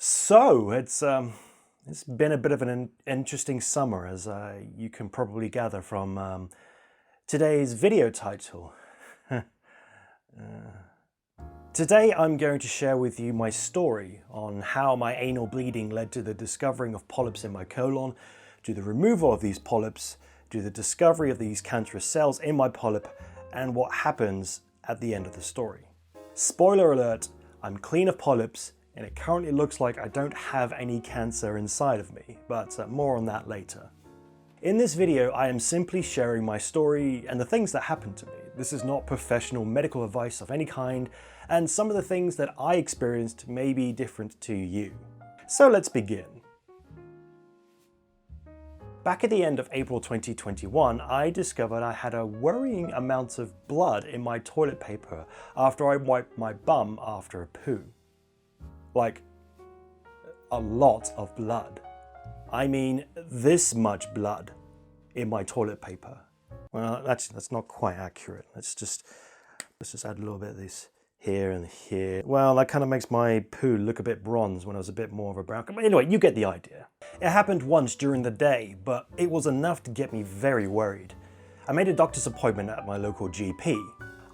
So it's been a bit of an interesting summer, as you can probably gather from today's video title. Today I'm going to share with you my story on how my anal bleeding led to the discovering of polyps in my colon, to the removal of these polyps, to the discovery of these cancerous cells in my polyp, and what happens at the end of the story. Spoiler alert, I'm clean of polyps, and it currently looks like I don't have any cancer inside of me, but more on that later. In this video, I am simply sharing my story and the things that happened to me. This is not professional medical advice of any kind, and some of the things that I experienced may be different to you. So let's begin. Back at the end of April 2021, I discovered I had a worrying amount of blood in my toilet paper after I wiped my bum after a poo. Like, a lot of blood. I mean, this much blood in my toilet paper. Well, that's not quite accurate. Let's just add a little bit of this here and here. Well, that kind of makes my poo look a bit bronze when I was a bit more of a brown. But anyway, you get the idea. It happened once during the day, but it was enough to get me very worried. I made a doctor's appointment at my local GP.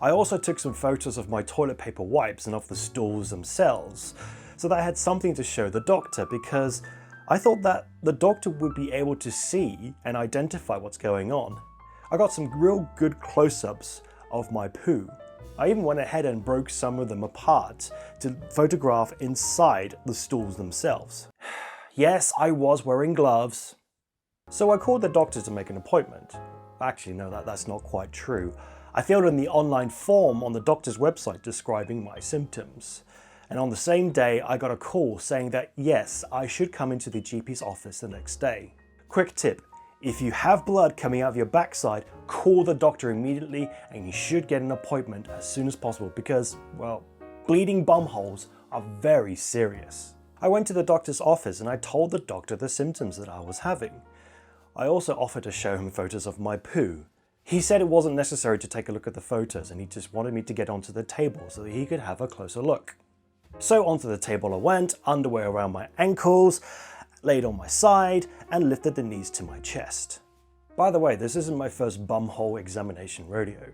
I also took some photos of my toilet paper wipes and of the stools themselves, so that I had something to show the doctor, because I thought that the doctor would be able to see and identify what's going on. I got some real good close-ups of my poo. I even went ahead and broke some of them apart to photograph inside the stools themselves. Yes, I was wearing gloves. So I called the doctor to make an appointment. Actually, no, that's not quite true. I filled in the online form on the doctor's website describing my symptoms. And on the same day, I got a call saying that yes, I should come into the GP's office the next day. Quick tip, if you have blood coming out of your backside, call the doctor immediately and you should get an appointment as soon as possible because, well, bleeding bum holes are very serious. I went to the doctor's office and I told the doctor the symptoms that I was having. I also offered to show him photos of my poo. He said it wasn't necessary to take a look at the photos and he just wanted me to get onto the table so that he could have a closer look. So onto the table I went, underwear around my ankles, laid on my side, and lifted the knees to my chest. By the way, this isn't my first bumhole examination rodeo.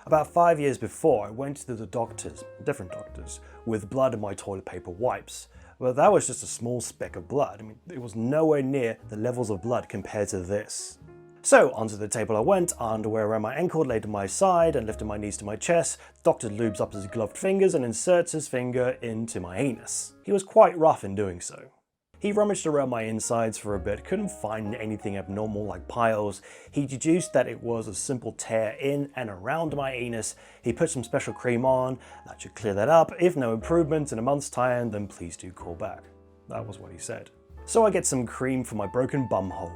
About 5 years before, I went to the doctors, different doctors, with blood in my toilet paper wipes. But that was just a small speck of blood. I mean, it was nowhere near the levels of blood compared to this. So onto the table I went, underwear around my ankle, laid on my side and lifted my knees to my chest. Doctor lubes up his gloved fingers and inserts his finger into my anus. He was quite rough in doing so. He rummaged around my insides for a bit, couldn't find anything abnormal like piles. He deduced that it was a simple tear in and around my anus. He put some special cream on, that should clear that up. If no improvement in a month's time, then please do call back. That was what he said. So I get some cream for my broken bum hole.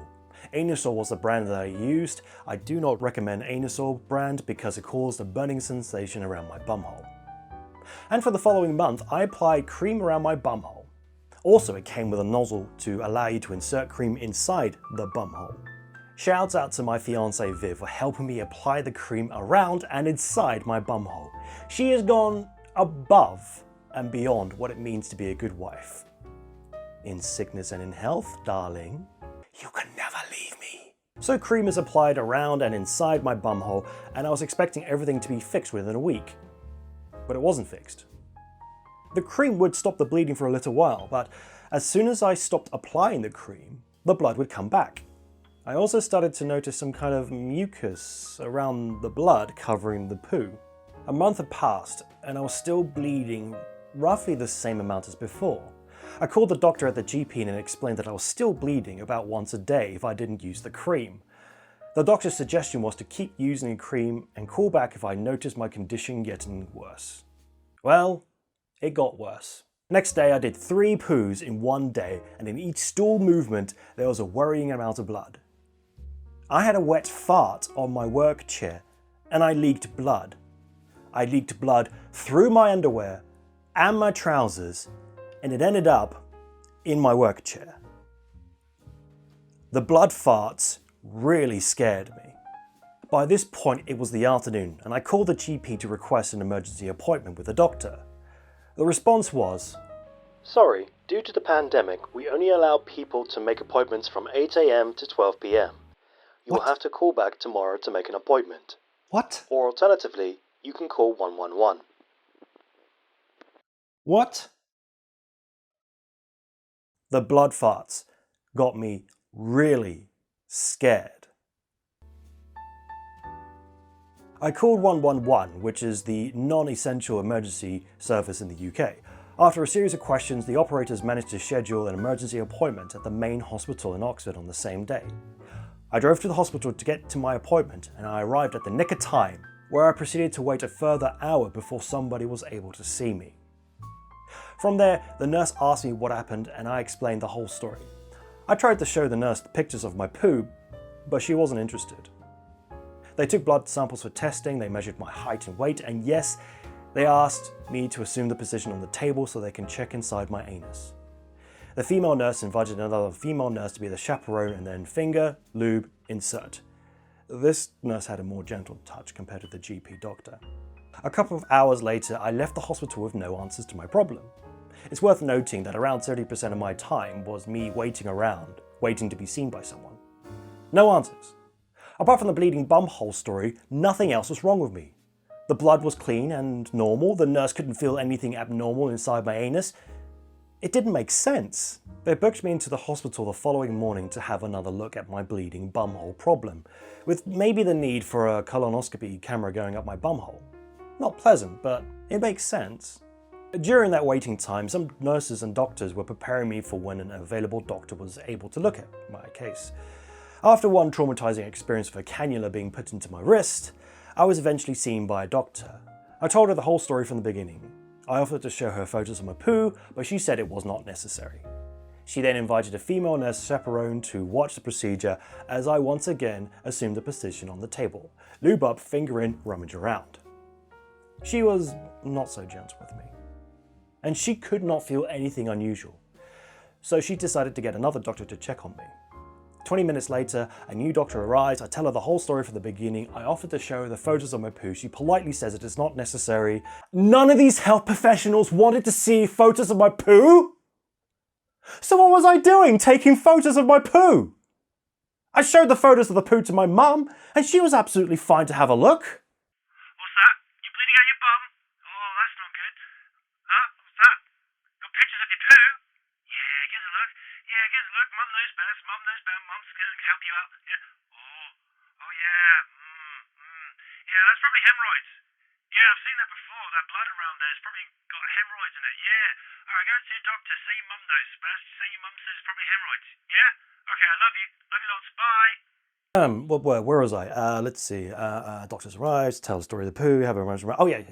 Anusol was the brand that I used. I do not recommend Anusol brand because it caused a burning sensation around my bumhole. And for the following month, I applied cream around my bumhole. Also, it came with a nozzle to allow you to insert cream inside the bumhole. Shouts out to my fiancée Viv for helping me apply the cream around and inside my bumhole. She has gone above and beyond what it means to be a good wife. In sickness and in health, darling, you can never leave me. So cream is applied around and inside my bumhole, and I was expecting everything to be fixed within a week. But it wasn't fixed. The cream would stop the bleeding for a little while, but as soon as I stopped applying the cream, the blood would come back. I also started to notice some kind of mucus around the blood covering the poo. A month had passed, and I was still bleeding roughly the same amount as before. I called the doctor at the GP and explained that I was still bleeding about once a day if I didn't use the cream. The doctor's suggestion was to keep using the cream and call back if I noticed my condition getting worse. Well, it got worse. Next day I did 3 poos in one day, and in each stool movement there was a worrying amount of blood. I had a wet fart on my work chair and I leaked blood. I leaked blood through my underwear and my trousers, and it ended up in my work chair. The blood farts really scared me. By this point it was the afternoon and I called the GP to request an emergency appointment with the doctor. The response was, "Sorry, Due to the pandemic, we only allow people to make appointments from 8 a.m. to 12 p.m. You will What? have to call back tomorrow to make an appointment. What? Or alternatively, you can call 111. What? The blood farts got me really scared. I called 111, which is the non-essential emergency service in the UK. After a series of questions, the operators managed to schedule an emergency appointment at the main hospital in Oxford on the same day. I drove to the hospital to get to my appointment, and I arrived at the nick of time, where I proceeded to wait a further hour before somebody was able to see me. From there, the nurse asked me what happened, and I explained the whole story. I tried to show the nurse the pictures of my poo, but she wasn't interested. They took blood samples for testing, they measured my height and weight, and yes, they asked me to assume the position on the table so they can check inside my anus. The female nurse invited another female nurse to be the chaperone, and then finger, lube, insert. This nurse had a more gentle touch compared to the GP doctor. A couple of hours later, I left the hospital with no answers to my problem. It's worth noting that around 30% of my time was me waiting around, waiting to be seen by someone. No answers. Apart from the bleeding bumhole story, nothing else was wrong with me. The blood was clean and normal, the nurse couldn't feel anything abnormal inside my anus. It didn't make sense. They booked me into the hospital the following morning to have another look at my bleeding bumhole problem, with maybe the need for a colonoscopy camera going up my bumhole. Not pleasant, but it makes sense. During that waiting time, some nurses and doctors were preparing me for when an available doctor was able to look at my case. After one traumatizing experience of a cannula being put into my wrist, I was eventually seen by a doctor. I told her the whole story from the beginning. I offered to show her photos of my poo, but she said it was not necessary. She then invited a female nurse chaperone to watch the procedure as I once again assumed a position on the table, lube up, finger in, rummage around. She was not so gentle with me, and she could not feel anything unusual, so she decided to get another doctor to check on me. 20 minutes later, a new doctor arrives. I tell her the whole story from the beginning. I offer to show her the photos of my poo. She politely says it is not necessary. None of these health professionals wanted to see photos of my poo? So what was I doing, taking photos of my poo? I showed the photos of the poo to my mum, and she was absolutely fine to have a look. What's that? You bleeding out your bum? Oh, that's not good. Huh? What's that? Got pictures of your poo? Yeah, give us a look. Yeah, give us a look. Mum knows best. Mum knows better. Mum's going to help you out. Yeah. Oh yeah. Yeah, that's probably hemorrhoids. Yeah, I've seen that before. That blood around there's probably got hemorrhoids in it. Yeah. All right, go to your doctor. Say your mum knows best. Say your mum says it's probably hemorrhoids. Yeah. Okay, I love you. Love you lots. Bye. Where was I? Let's see. Doctors arrives, tell the story of the poo, have a rummage around. Oh yeah.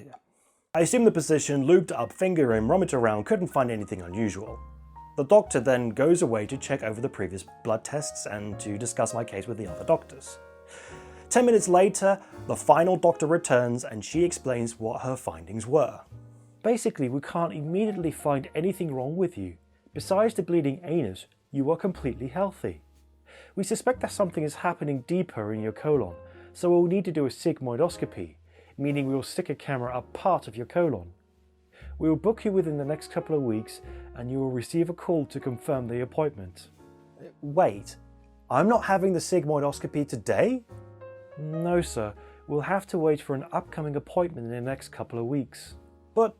I assumed the position, lubed up, finger in, rummaged around, couldn't find anything unusual. The doctor then goes away to check over the previous blood tests and to discuss my case with the other doctors. 10 minutes later, the final doctor returns and she explains what her findings were. Basically, we can't immediately find anything wrong with you. Besides the bleeding anus, you are completely healthy. We suspect that something is happening deeper in your colon, so we'll need to do a sigmoidoscopy, meaning we will stick a camera up part of your colon. We will book you within the next couple of weeks and you will receive a call to confirm the appointment. Wait, I'm not having the sigmoidoscopy today? No sir, we'll have to wait for an upcoming appointment in the next couple of weeks. But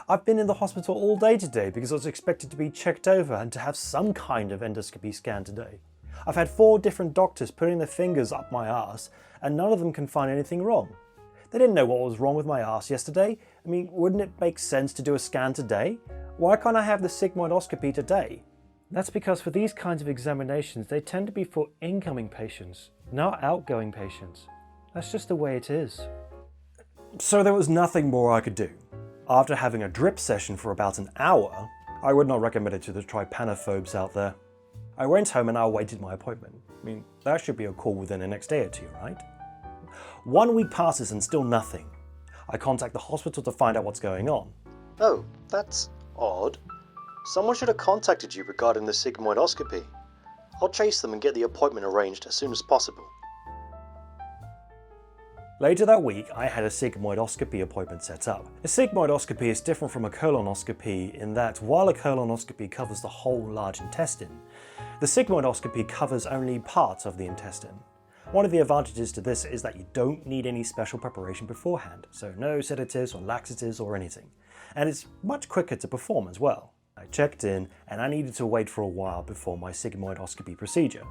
I've been in the hospital all day today because I was expected to be checked over and to have some kind of endoscopy scan today. I've had 4 different doctors putting their fingers up my arse and none of them can find anything wrong. They didn't know what was wrong with my arse yesterday. I mean, wouldn't it make sense to do a scan today? Why can't I have the sigmoidoscopy today? That's because for these kinds of examinations, they tend to be for incoming patients, not outgoing patients. That's just the way it is. So there was nothing more I could do. After having a drip session for about an hour, I would not recommend it to the trypanophobes out there. I went home and I awaited my appointment. I mean, that should be a call within the next day or 2, right? 1 week passes and still nothing. I contact the hospital to find out what's going on. Oh, that's odd. Someone should have contacted you regarding the sigmoidoscopy. I'll chase them and get the appointment arranged as soon as possible. Later that week, I had a sigmoidoscopy appointment set up. A sigmoidoscopy is different from a colonoscopy in that while a colonoscopy covers the whole large intestine, the sigmoidoscopy covers only part of the intestine. One of the advantages to this is that you don't need any special preparation beforehand, so no sedatives or laxatives or anything. And it's much quicker to perform as well. I checked in and I needed to wait for a while before my sigmoidoscopy procedure.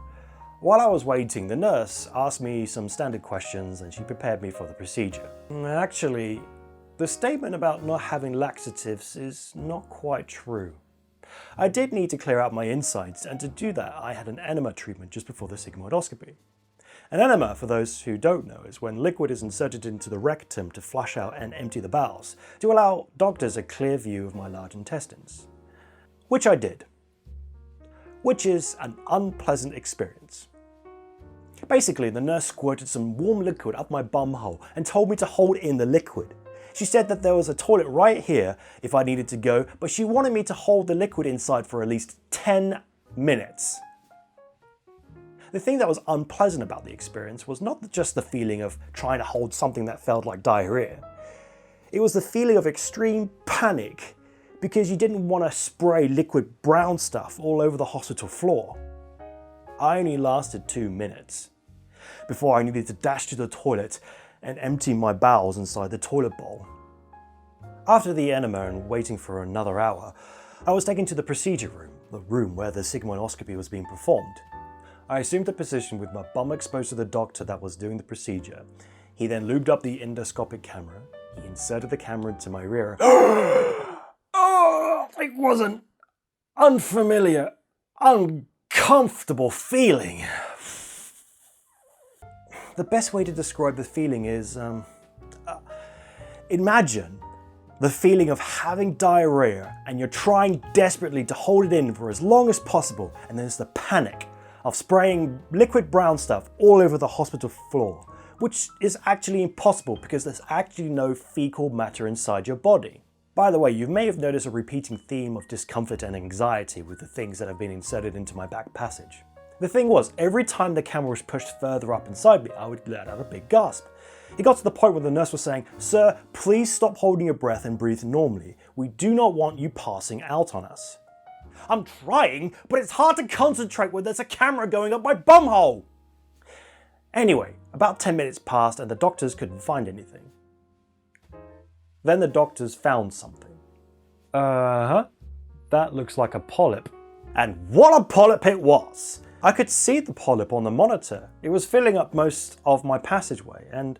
While I was waiting, the nurse asked me some standard questions and she prepared me for the procedure. Actually, the statement about not having laxatives is not quite true. I did need to clear out my insides, and to do that I had an enema treatment just before the sigmoidoscopy. An enema, for those who don't know, is when liquid is inserted into the rectum to flush out and empty the bowels, to allow doctors a clear view of my large intestines. Which I did. Which is an unpleasant experience. Basically, the nurse squirted some warm liquid up my bum hole and told me to hold in the liquid. She said that there was a toilet right here if I needed to go, but she wanted me to hold the liquid inside for at least 10 minutes. The thing that was unpleasant about the experience was not just the feeling of trying to hold something that felt like diarrhea. It was the feeling of extreme panic because you didn't want to spray liquid brown stuff all over the hospital floor. I only lasted 2 minutes before I needed to dash to the toilet and empty my bowels inside the toilet bowl. After the enema and waiting for another hour, I was taken to the procedure room, the room where the sigmoidoscopy was being performed. I assumed a position with my bum exposed to the doctor that was doing the procedure. He then lubed up the endoscopic camera. He inserted the camera into my rear. Oh, it was an unfamiliar, uncomfortable feeling. The best way to describe the feeling is, imagine the feeling of having diarrhea and you're trying desperately to hold it in for as long as possible, and there's the panic of spraying liquid brown stuff all over the hospital floor, which is actually impossible because there's actually no fecal matter inside your body. By the way, you may have noticed a repeating theme of discomfort and anxiety with the things that have been inserted into my back passage. The thing was, every time the camera was pushed further up inside me, I would let out a big gasp. It got to the point where the nurse was saying, "Sir, please stop holding your breath and breathe normally. We do not want you passing out on us." I'm trying, but it's hard to concentrate when there's a camera going up my bumhole. Anyway, about 10 minutes passed and the doctors couldn't find anything. Then the doctors found something. That looks like a polyp. And what a polyp it was! I could see the polyp on the monitor. It was filling up most of my passageway, and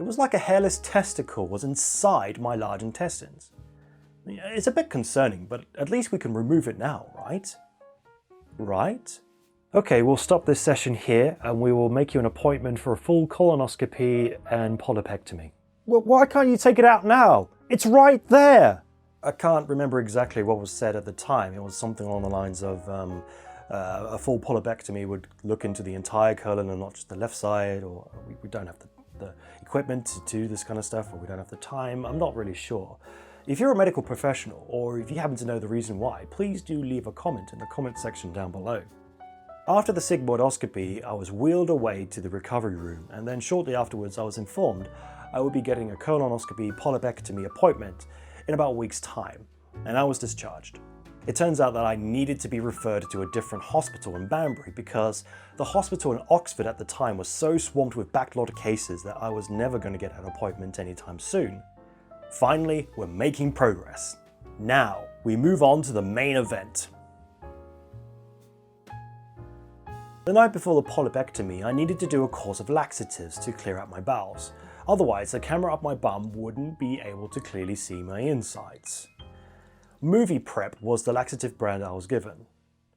it was like a hairless testicle was inside my large intestines. It's a bit concerning, but at least we can remove it now, right? Right? Okay, we'll stop this session here and we will make you an appointment for a full colonoscopy and polypectomy. Well, why can't you take it out now? It's right there! I can't remember exactly what was said at the time. It was something along the lines of a full polypectomy would look into the entire colon and not just the left side, or we don't have the equipment to do this kind of stuff, or we don't have the time. I'm not really sure. If you're a medical professional, or if you happen to know the reason why, please do leave a comment in the comment section down below. After the sigmoidoscopy, I was wheeled away to the recovery room, and then shortly afterwards I was informed I would be getting a colonoscopy polypectomy appointment in about a week's time, and I was discharged. It turns out that I needed to be referred to a different hospital in Banbury because the hospital in Oxford at the time was so swamped with backlogged cases that I was never going to get an appointment anytime soon. Finally, we're making progress. Now, we move on to the main event. The night before the polypectomy, I needed to do a course of laxatives to clear out my bowels. Otherwise, the camera up my bum wouldn't be able to clearly see my insides. Movie Prep was the laxative brand I was given.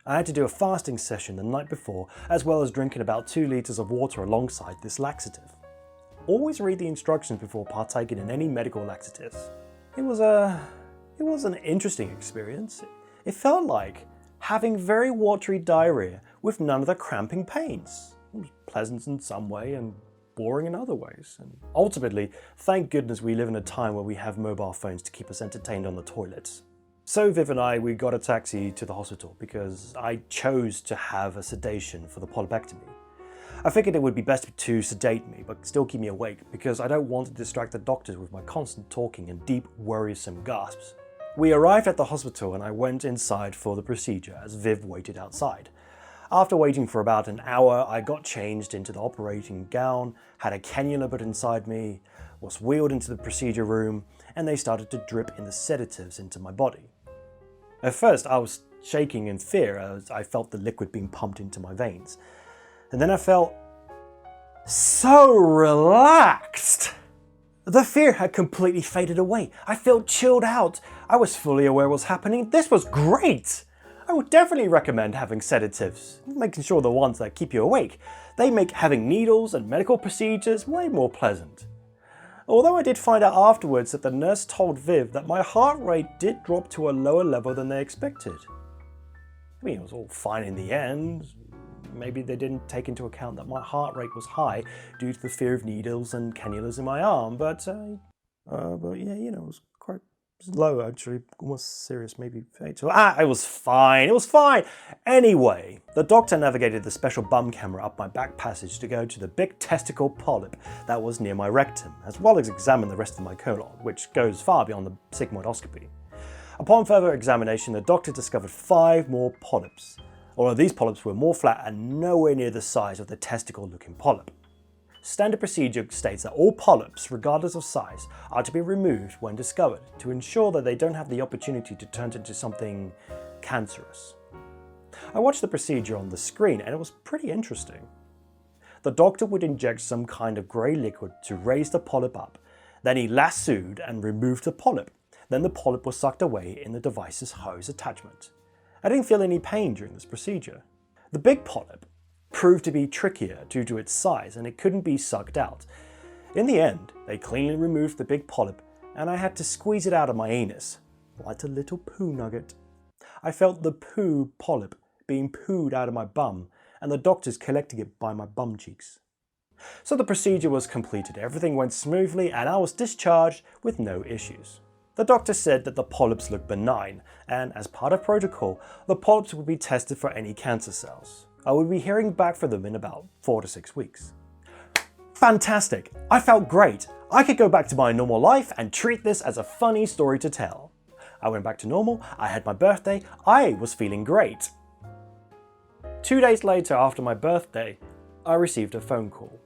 I had to do a fasting session the night before, as well as drinking about 2 liters of water alongside this laxative. Always read the instructions before partaking in any medical laxatives. It was an interesting experience. It felt like having very watery diarrhea with none of the cramping pains. It was pleasant in some way and boring in other ways. And ultimately, thank goodness we live in a time where we have mobile phones to keep us entertained on the toilets. So Viv and I, we got a taxi to the hospital because I chose to have a sedation for the polypectomy. I figured it would be best to sedate me, but still keep me awake, because I don't want to distract the doctors with my constant talking and deep, worrisome gasps. We arrived at the hospital and I went inside for the procedure as Viv waited outside. After waiting for about an hour, I got changed into the operating gown, had a cannula put inside me, was wheeled into the procedure room, and they started to drip in the sedatives into my body. At first, I was shaking in fear as I felt the liquid being pumped into my veins. And then I felt so relaxed. The fear had completely faded away. I felt chilled out. I was fully aware what was happening. This was great. I would definitely recommend having sedatives, making sure the ones that keep you awake. They make having needles and medical procedures way more pleasant. Although I did find out afterwards that the nurse told Viv that my heart rate did drop to a lower level than they expected. I mean, it was all fine in the end. Maybe they didn't take into account that my heart rate was high due to the fear of needles and cannulas in my arm, but yeah, you know, it was quite low actually, almost serious, maybe fatal. It was fine, it was fine. Anyway, the doctor navigated the special bum camera up my back passage to go to the big testicle polyp that was near my rectum, as well as examine the rest of my colon, which goes far beyond the sigmoidoscopy. Upon further examination, the doctor discovered 5 more polyps, although these polyps were more flat and nowhere near the size of the testicle-looking polyp. Standard procedure states that all polyps, regardless of size, are to be removed when discovered to ensure that they don't have the opportunity to turn into something cancerous. I watched the procedure on the screen and it was pretty interesting. The doctor would inject some kind of grey liquid to raise the polyp up, then he lassoed and removed the polyp. Then the polyp was sucked away in the device's hose attachment. I didn't feel any pain during this procedure. The big polyp proved to be trickier due to its size and it couldn't be sucked out. In the end, they cleanly removed the big polyp and I had to squeeze it out of my anus, like a little poo nugget. I felt the poo polyp being pooed out of my bum and the doctors collecting it by my bum cheeks. So the procedure was completed, everything went smoothly and I was discharged with no issues. The doctor said that the polyps looked benign and as part of protocol, the polyps would be tested for any cancer cells. I would be hearing back from them in about 4 to 6 weeks. Fantastic! I felt great! I could go back to my normal life and treat this as a funny story to tell. I went back to normal, I had my birthday, I was feeling great. 2 days later after my birthday, I received a phone call.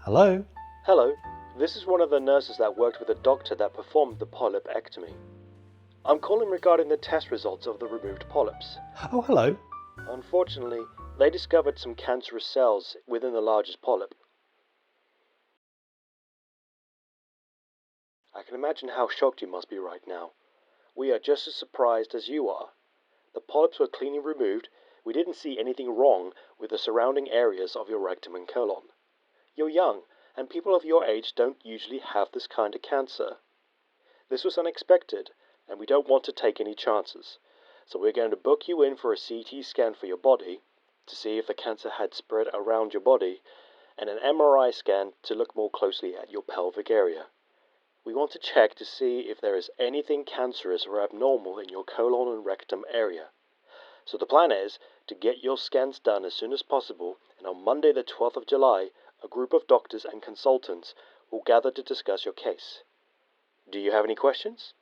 Hello? Hello, this is one of the nurses that worked with the doctor that performed the polypectomy. I'm calling regarding the test results of the removed polyps. Oh, hello. Unfortunately, they discovered some cancerous cells within the largest polyp. I can imagine how shocked you must be right now. We are just as surprised as you are. The polyps were cleanly removed. We didn't see anything wrong with the surrounding areas of your rectum and colon. You're young, and people of your age don't usually have this kind of cancer. This was unexpected, and we don't want to take any chances. So we're going to book you in for a CT scan for your body to see if the cancer had spread around your body and an MRI scan to look more closely at your pelvic area. We want to check to see if there is anything cancerous or abnormal in your colon and rectum area. So the plan is to get your scans done as soon as possible, and on Monday the 12th of July, a group of doctors and consultants will gather to discuss your case. Do you have any questions?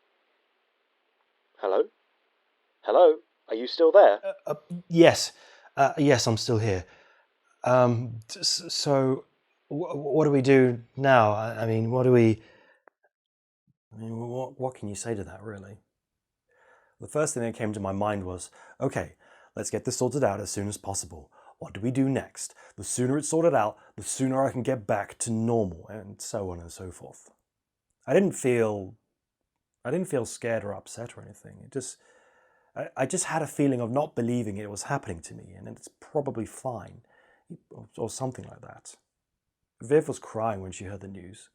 Hello? Hello? Are you still there? Yes. Yes, I'm still here. So, what do we do now? I mean, what can you say to that, really? The first thing that came to my mind was, okay, let's get this sorted out as soon as possible. What do we do next? The sooner it's sorted out, the sooner I can get back to normal, and so on and so forth. I didn't feel scared or upset or anything. I just had a feeling of not believing it was happening to me, and it's probably fine, or something like that. Viv was crying when she heard the news.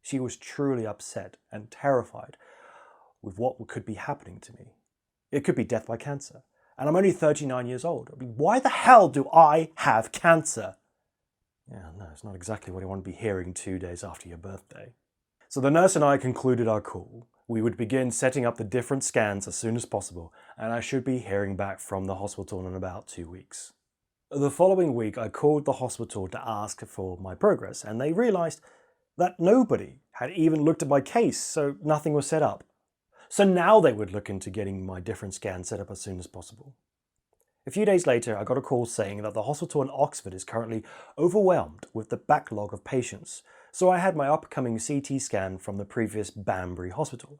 She was truly upset and terrified with what could be happening to me. It could be death by cancer, and I'm only 39 years old. I mean, why the hell do I have cancer? Yeah, no, it's not exactly what I want to be hearing 2 days after your birthday. So the nurse and I concluded our call. We would begin setting up the different scans as soon as possible, and I should be hearing back from the hospital in about 2 weeks. The following week, I called the hospital to ask for my progress, and they realised that nobody had even looked at my case, so nothing was set up. So now they would look into getting my different scan set up as soon as possible. A few days later, I got a call saying that the hospital in Oxford is currently overwhelmed with the backlog of patients, so I had my upcoming CT scan from the previous Banbury hospital.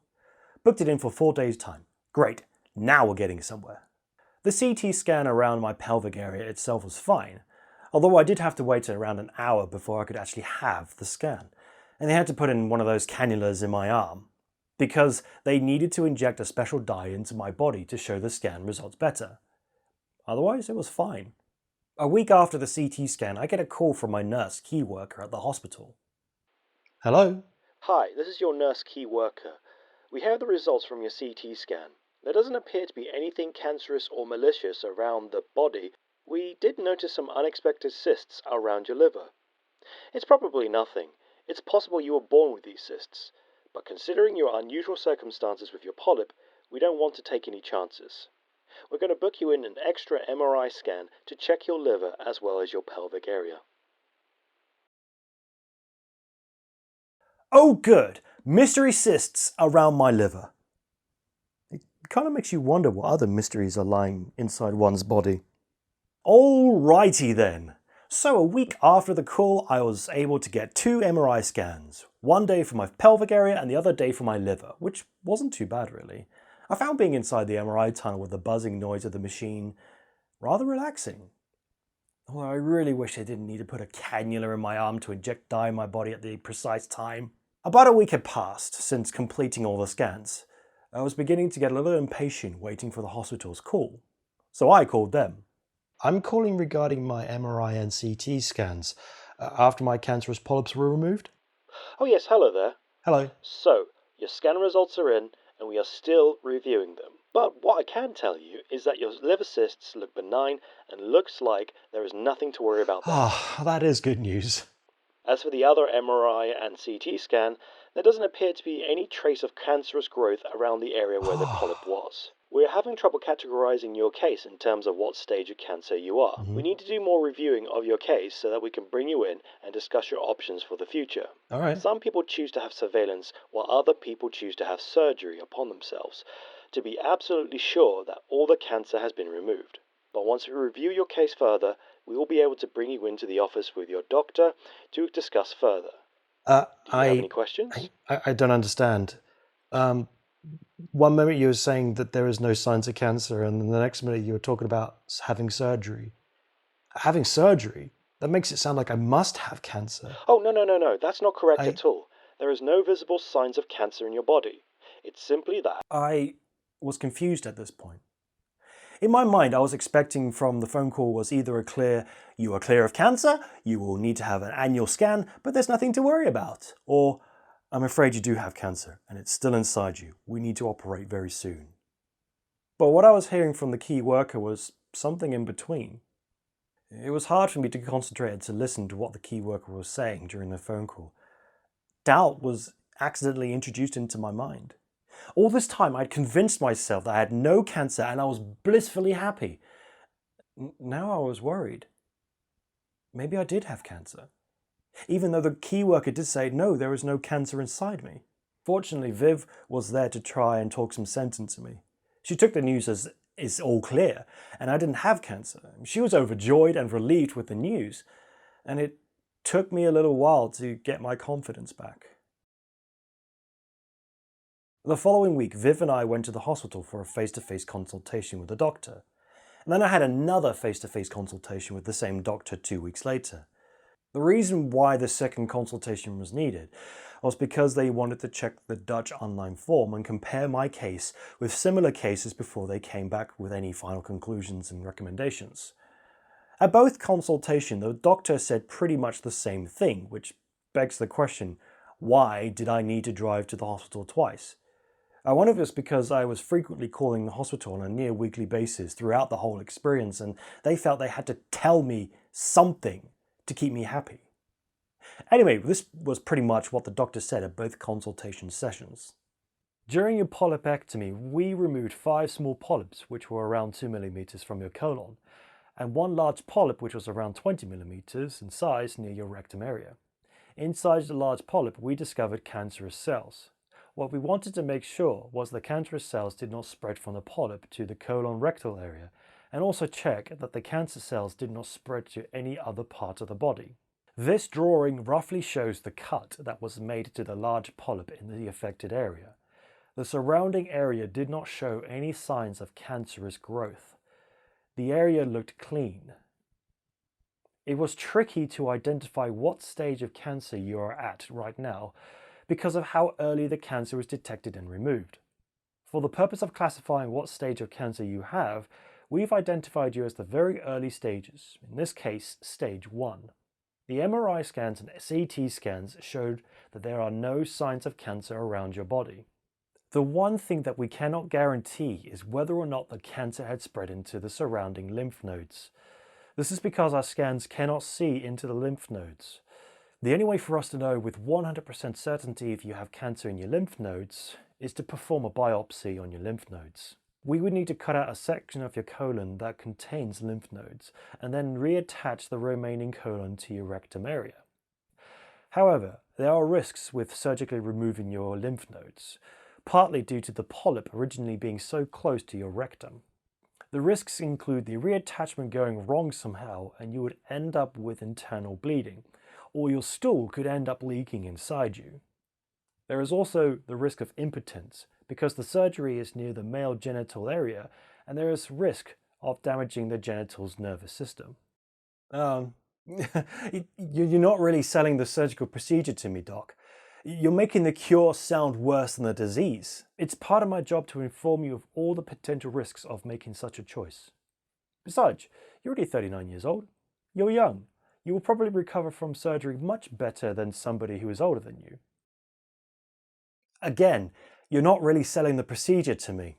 Booked it in for 4 days' time. Great, now we're getting somewhere. The CT scan around my pelvic area itself was fine, although I did have to wait around an hour before I could actually have the scan, and they had to put in one of those cannulas in my arm, because they needed to inject a special dye into my body to show the scan results better. Otherwise, it was fine. A week after the CT scan, I get a call from my nurse key worker at the hospital. Hello? Hi, this is your nurse key worker. We have the results from your CT scan. There doesn't appear to be anything cancerous or malicious around the body. We did notice some unexpected cysts around your liver. It's probably nothing. It's possible you were born with these cysts. But considering your unusual circumstances with your polyp, we don't want to take any chances. We're going to book you in an extra MRI scan to check your liver as well as your pelvic area. Oh good! Mystery cysts around my liver. It kind of makes you wonder what other mysteries are lying inside one's body. Alrighty then. So a week after the call, I was able to get 2 MRI scans. One day for my pelvic area and the other day for my liver, which wasn't too bad really. I found being inside the MRI tunnel with the buzzing noise of the machine rather relaxing. Although I really wish I didn't need to put a cannula in my arm to inject dye in my body at the precise time. About a week had passed since completing all the scans. I was beginning to get a little impatient waiting for the hospital's call, so I called them. I'm calling regarding my MRI and CT scans after my cancerous polyps were removed. Oh yes, hello there. Hello. So, your scan results are in, and we are still reviewing them. But what I can tell you is that your liver cysts look benign and looks like there is nothing to worry about there. Ah, that is good news. As for the other MRI and CT scan, there doesn't appear to be any trace of cancerous growth around the area where the polyp was. We're having trouble categorizing your case in terms of what stage of cancer you are. We need to do more reviewing of your case so that we can bring you in and discuss your options for the future. All right. Some people choose to have surveillance while other people choose to have surgery upon themselves to be absolutely sure that all the cancer has been removed. But once we review your case further, we will be able to bring you into the office with your doctor to discuss further. Do you have any questions? I don't understand. One minute you were saying that there is no signs of cancer, and then the next minute you were talking about having surgery. Having surgery? That makes it sound like I must have cancer. Oh, no. That's not correct at all. There is no visible signs of cancer in your body. It's simply that. I was confused at this point. In my mind, I was expecting from the phone call was either you are clear of cancer, you will need to have an annual scan, but there's nothing to worry about. Or, I'm afraid you do have cancer and it's still inside you. We need to operate very soon. But what I was hearing from the key worker was something in between. It was hard for me to concentrate and to listen to what the key worker was saying during the phone call. Doubt was accidentally introduced into my mind. All this time I'd convinced myself that I had no cancer and I was blissfully happy. Now I was worried. Maybe I did have cancer. Even though the key worker did say, no, there is no cancer inside me. Fortunately, Viv was there to try and talk some sense into me. She took the news as it's all clear, and I didn't have cancer. She was overjoyed and relieved with the news, and it took me a little while to get my confidence back. The following week, Viv and I went to the hospital for a face-to-face consultation with the doctor. And then I had another face-to-face consultation with the same doctor 2 weeks later. The reason why the second consultation was needed was because they wanted to check the Dutch online form and compare my case with similar cases before they came back with any final conclusions and recommendations. At both consultations, the doctor said pretty much the same thing, which begs the question, why did I need to drive to the hospital twice? I wonder if it's because I was frequently calling the hospital on a near weekly basis throughout the whole experience, and they felt they had to tell me something to keep me happy. Anyway, this was pretty much what the doctor said at both consultation sessions. During your polypectomy, we removed 5 small polyps, which were around 2 millimeters from your colon, and one large polyp which was around 20 millimeters in size near your rectum area. Inside the large polyp, we discovered cancerous cells. What we wanted to make sure was the cancerous cells did not spread from the polyp to the colorectal area, and also check that the cancer cells did not spread to any other part of the body. This drawing roughly shows the cut that was made to the large polyp in the affected area. The surrounding area did not show any signs of cancerous growth. The area looked clean. It was tricky to identify what stage of cancer you are at right now because of how early the cancer was detected and removed. For the purpose of classifying what stage of cancer you have, we've identified you as the very early stages, in this case, stage 1. The MRI scans and CT scans showed that there are no signs of cancer around your body. The one thing that we cannot guarantee is whether or not the cancer had spread into the surrounding lymph nodes. This is because our scans cannot see into the lymph nodes. The only way for us to know with 100% certainty if you have cancer in your lymph nodes is to perform a biopsy on your lymph nodes. We would need to cut out a section of your colon that contains lymph nodes and then reattach the remaining colon to your rectum area. However, there are risks with surgically removing your lymph nodes, partly due to the polyp originally being so close to your rectum. The risks include the reattachment going wrong somehow and you would end up with internal bleeding, or your stool could end up leaking inside you. There is also the risk of impotence, because the surgery is near the male genital area and there is risk of damaging the genital's nervous system. You're not really selling the surgical procedure to me, Doc. You're making the cure sound worse than the disease. It's part of my job to inform you of all the potential risks of making such a choice. Besides, you're already 39 years old. You're young. You will probably recover from surgery much better than somebody who is older than you. Again, you're not really selling the procedure to me.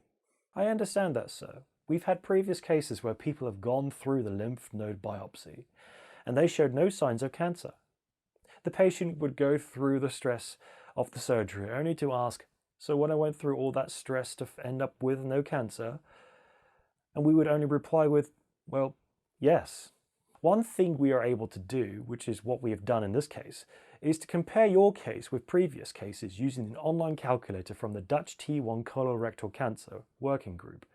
I understand that, sir. We've had previous cases where people have gone through the lymph node biopsy and they showed no signs of cancer. The patient would go through the stress of the surgery only to ask, so when I went through all that stress to end up with no cancer? And we would only reply with, well, yes. One thing we are able to do, which is what we have done in this case, is to compare your case with previous cases using an online calculator from the Dutch T1 colorectal cancer working group.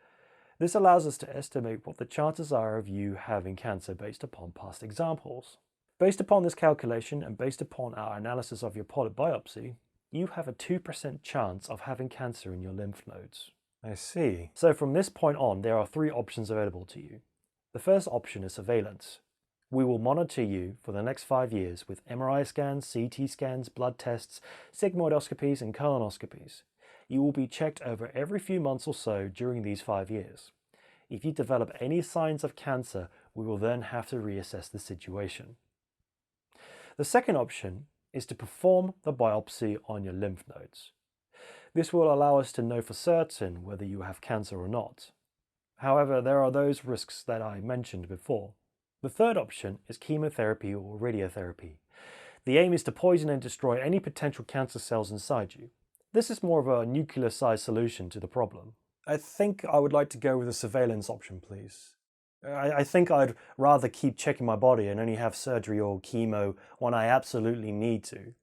This allows us to estimate what the chances are of you having cancer based upon past examples. Based upon this calculation and based upon our analysis of your polyp biopsy, you have a 2% chance of having cancer in your lymph nodes. I see. So from this point on, there are 3 options available to you. The first option is surveillance. We will monitor you for the next 5 years with MRI scans, CT scans, blood tests, sigmoidoscopies and colonoscopies. You will be checked over every few months or so during these 5 years. If you develop any signs of cancer, we will then have to reassess the situation. The second option is to perform the biopsy on your lymph nodes. This will allow us to know for certain whether you have cancer or not. However, there are those risks that I mentioned before. The third option is chemotherapy or radiotherapy. The aim is to poison and destroy any potential cancer cells inside you. This is more of a nuclear-sized solution to the problem. I think I would like to go with the surveillance option, please. I think I'd rather keep checking my body and only have surgery or chemo when I absolutely need to.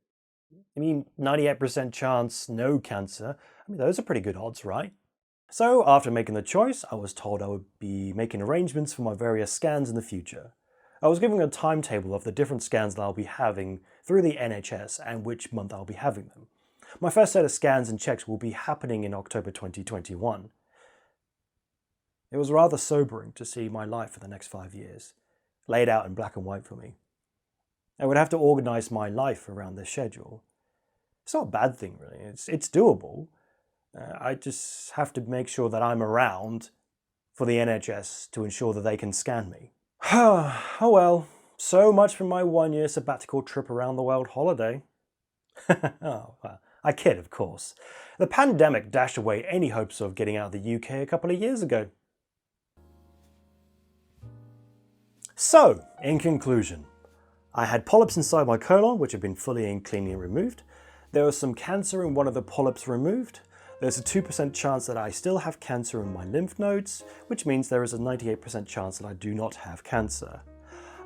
I mean, 98% chance, no cancer. I mean, those are pretty good odds, right? So after making the choice, I was told I would be making arrangements for my various scans in the future. I was given a timetable of the different scans that I'll be having through the NHS and which month I'll be having them. My first set of scans and checks will be happening in October 2021. It was rather sobering to see my life for the next 5 years, laid out in black and white for me. I would have to organise my life around this schedule. It's not a bad thing, really. It's doable. I just have to make sure that I'm around for the NHS to ensure that they can scan me. Oh well, so much for my 1-year sabbatical trip around the world holiday. Oh, well, I kid, of course. The pandemic dashed away any hopes of getting out of the UK a couple of years ago. So, in conclusion, I had polyps inside my colon which have been fully and cleanly removed. There was some cancer in one of the polyps removed. There's a 2% chance that I still have cancer in my lymph nodes, which means there is a 98% chance that I do not have cancer.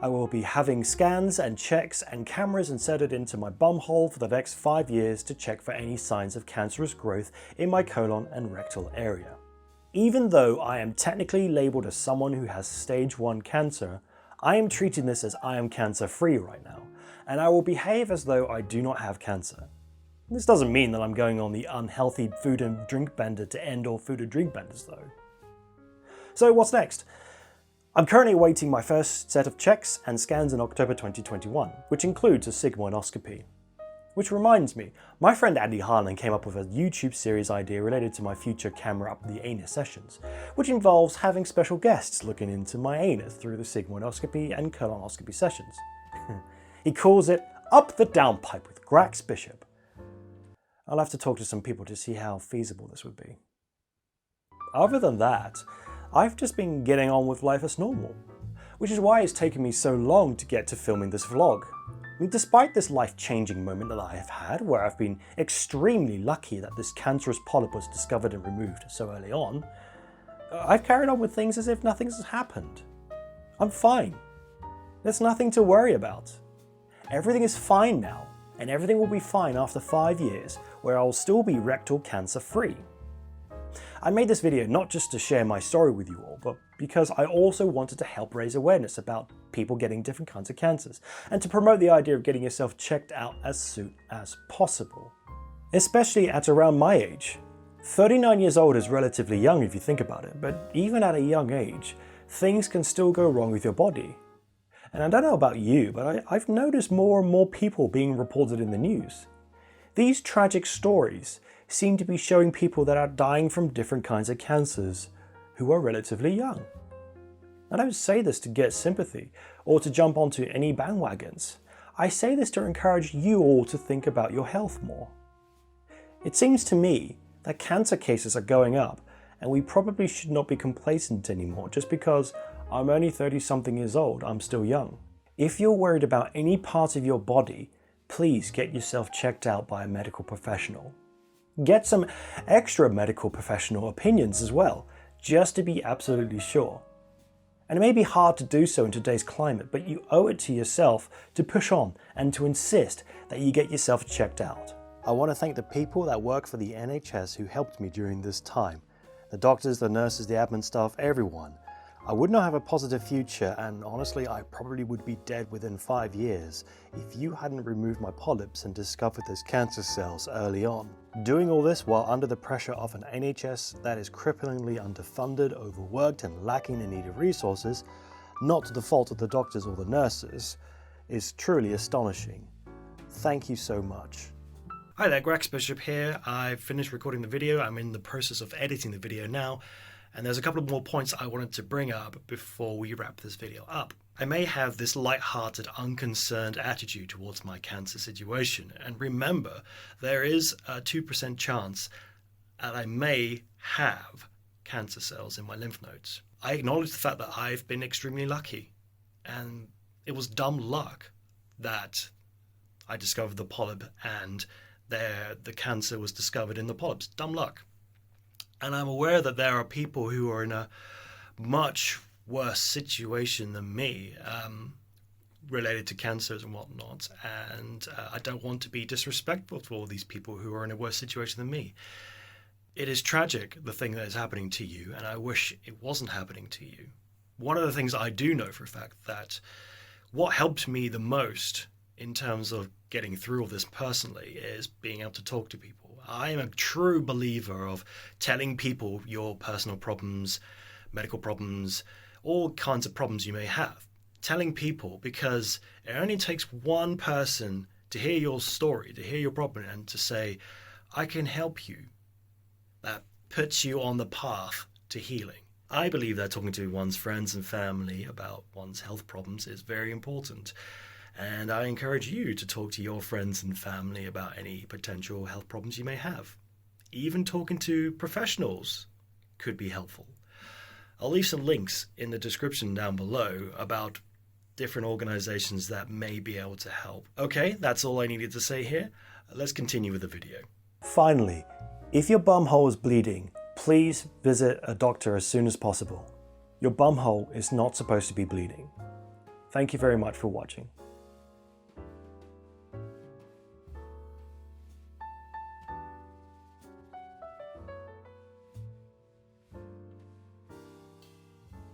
I will be having scans and checks and cameras inserted into my bum hole for the next 5 years to check for any signs of cancerous growth in my colon and rectal area. Even though I am technically labelled as someone who has stage 1 cancer, I am treating this as I am cancer free right now, and I will behave as though I do not have cancer. This doesn't mean that I'm going on the unhealthy food and drink bender to end all food and drink benders though. So what's next? I'm currently awaiting my first set of checks and scans in October 2021, which includes a sigmoidoscopy. Which reminds me, my friend Andy Harlan came up with a YouTube series idea related to my future camera up the anus sessions, which involves having special guests looking into my anus through the sigmoidoscopy and colonoscopy sessions. He calls it Up the Downpipe with Grax Bishop. I'll have to talk to some people to see how feasible this would be. Other than that, I've just been getting on with life as normal, which is why it's taken me so long to get to filming this vlog. I mean, despite this life-changing moment that I have had, where I've been extremely lucky that this cancerous polyp was discovered and removed so early on, I've carried on with things as if nothing has happened. I'm fine. There's nothing to worry about. Everything is fine now, and everything will be fine after 5 years, where I'll still be rectal cancer free. I made this video not just to share my story with you all, but because I also wanted to help raise awareness about people getting different kinds of cancers, and to promote the idea of getting yourself checked out as soon as possible. Especially at around my age. 39 years old is relatively young if you think about it, but even at a young age, things can still go wrong with your body. And I don't know about you, but I've noticed more and more people being reported in the news. These tragic stories seem to be showing people that are dying from different kinds of cancers who are relatively young. I don't say this to get sympathy or to jump onto any bandwagons. I say this to encourage you all to think about your health more. It seems to me that cancer cases are going up, and we probably should not be complacent anymore just because I'm only 30-something years old, I'm still young. If you're worried about any part of your body, please get yourself checked out by a medical professional. Get some extra medical professional opinions as well, just to be absolutely sure. And it may be hard to do so in today's climate, but you owe it to yourself to push on and to insist that you get yourself checked out. I want to thank the people that work for the NHS who helped me during this time. The doctors, the nurses, the admin staff, everyone. I would not have a positive future, and honestly I probably would be dead within 5 years if you hadn't removed my polyps and discovered those cancer cells early on. Doing all this while under the pressure of an NHS that is cripplingly underfunded, overworked and lacking in needed resources, not to the fault of the doctors or the nurses, is truly astonishing. Thank you so much. Hi there, Grax Bishop here. I've finished recording the video. I'm in the process of editing the video now. And there's a couple of more points I wanted to bring up before we wrap this video up. I may have this light-hearted, unconcerned attitude towards my cancer situation. And remember, there is a 2% chance that I may have cancer cells in my lymph nodes. I acknowledge the fact that I've been extremely lucky. And it was dumb luck that I discovered the polyp and the cancer was discovered in the polyps. Dumb luck. And I'm aware that there are people who are in a much worse situation than me related to cancers and whatnot. And I don't want to be disrespectful to all these people who are in a worse situation than me. It is tragic, the thing that is happening to you, and I wish it wasn't happening to you. One of the things I do know for a fact that what helped me the most in terms of getting through all this personally is being able to talk to people. I am a true believer of telling people your personal problems, medical problems, all kinds of problems you may have. Telling people, because it only takes one person to hear your story, to hear your problem, and to say, I can help you. That puts you on the path to healing. I believe that talking to one's friends and family about one's health problems is very important. And I encourage you to talk to your friends and family about any potential health problems you may have. Even talking to professionals could be helpful. I'll leave some links in the description down below about different organizations that may be able to help. Okay, that's all I needed to say here. Let's continue with the video. Finally, If your bum hole is bleeding, please visit a doctor as soon as possible. Your bum hole is not supposed to be bleeding. Thank you very much for watching.